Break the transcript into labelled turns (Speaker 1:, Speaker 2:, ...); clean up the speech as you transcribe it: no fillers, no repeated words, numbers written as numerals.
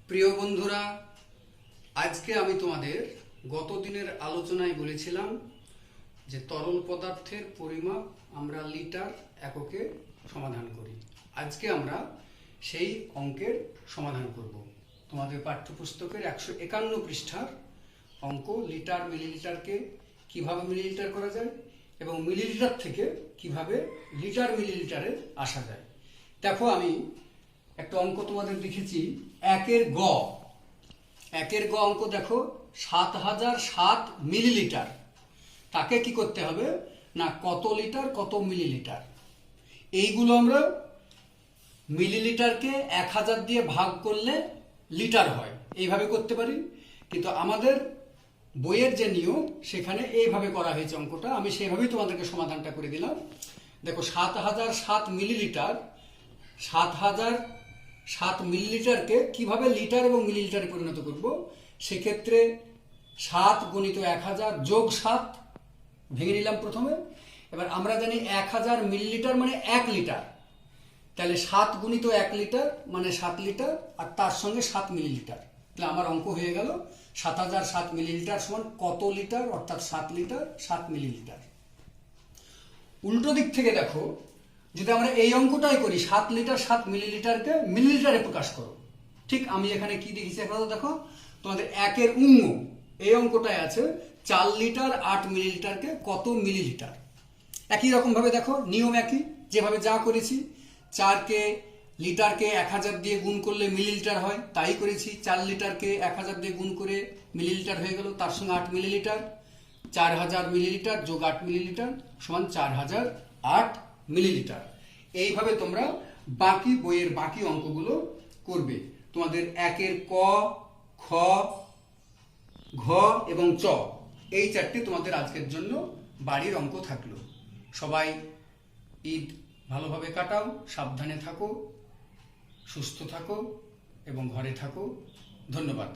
Speaker 1: প্রিয় বন্ধুরা, আজকে আমি তোমাদের গত দিনের আলোচনায় বলেছিলাম যে তরল পদার্থের পরিমাপ আমরা লিটার এককে সমাধান করি। আজকে আমরা সেই অঙ্কের সমাধান করব। তোমাদের পাঠ্যপুস্তকের 151 পৃষ্ঠার অঙ্ক, লিটার মিলিলিটারকে কিভাবে মিলিলিটার করা যায় এবং মিলিলিটার থেকে কিভাবে লিটার মিলিলিটারে আসা যায়। দেখো, আমি একটা অঙ্ক তোমাদের লিখেছি। একের গ অঙ্ক দেখো, 7007 মিলিলিটার। তাকে কি করতে হবে না, কত লিটার কত মিলিলিটার, এইগুলো আমরা মিলিলিটারকে 1000 দিয়ে ভাগ করলে লিটার হয়, এইভাবে করতে পারি। কিন্তু আমাদের বইয়ের যে নিয়ম, সেখানে এইভাবে করা হয়েছে অঙ্কটা। আমি সেইভাবেই তোমাদেরকে সমাধানটা করে দিলাম। দেখো, 7007 মিলিলিটার, 7007 মিলিলিটারকে কিভাবে লিটার এবং মিলিলিটারে পরিণত করব। সেক্ষেত্রে 7 গুণিত 1000 যোগ 7 ভেঙে নিলাম প্রথমে। এবার আমরা জানি 1000 মিলিলিটার মানে 1 লিটার, তাহলে 7 গুণিত 1 লিটার মানে 7 লিটার, আর তার সঙ্গে 7 মিলিলিটার। তাহলে আমার অঙ্ক হয়ে গেল 7007 মিলিলিটার সমান কত লিটার, অর্থাৎ 7 লিটার 7 মিলিলিটার। উল্টো দিক থেকে দেখো, যদি আমরা এই অঙ্কটাই করি, 7 লিটার 7 মিলিলিটারকে মিলিলিটারে প্রকাশ করো। ঠিক আমি এখানে কি দেখেছি এখন দেখো, তোমাদের একের উঙ্গ এই অঙ্কটায় আছে 4 লিটার 8 মিলিলিটারকে কত মিলিলিটার। একই রকম ভাবে দেখো, নিয়ম একই, যেভাবে যা করেছি। 4কে লিটারকে 1000 দিয়ে গুণ করলে মিলিলিটার হয়, তাই করেছি। 4 লিটারকে 1000 দিয়ে গুণ করে মিলিলিটার হয়ে গেল, তার সঙ্গে 8 মিলিলিটার। 4000 মিলিলিটার যোগ 8 মিলিলিটার সমান 4008 মিলিলিটার। এইভাবে তোমরা বাকি বইয়ের বাকি অঙ্কগুলো করবে। তোমাদের একের ক, খ, ঘ এবং চ, এই 4টি তোমাদের আজকের জন্য বাড়ির অঙ্ক থাকলো। সবাই ঈদ ভালোভাবে কাটাও, সাবধানে থাকো, সুস্থ থাকো এবং ঘরে থাকো। ধন্যবাদ।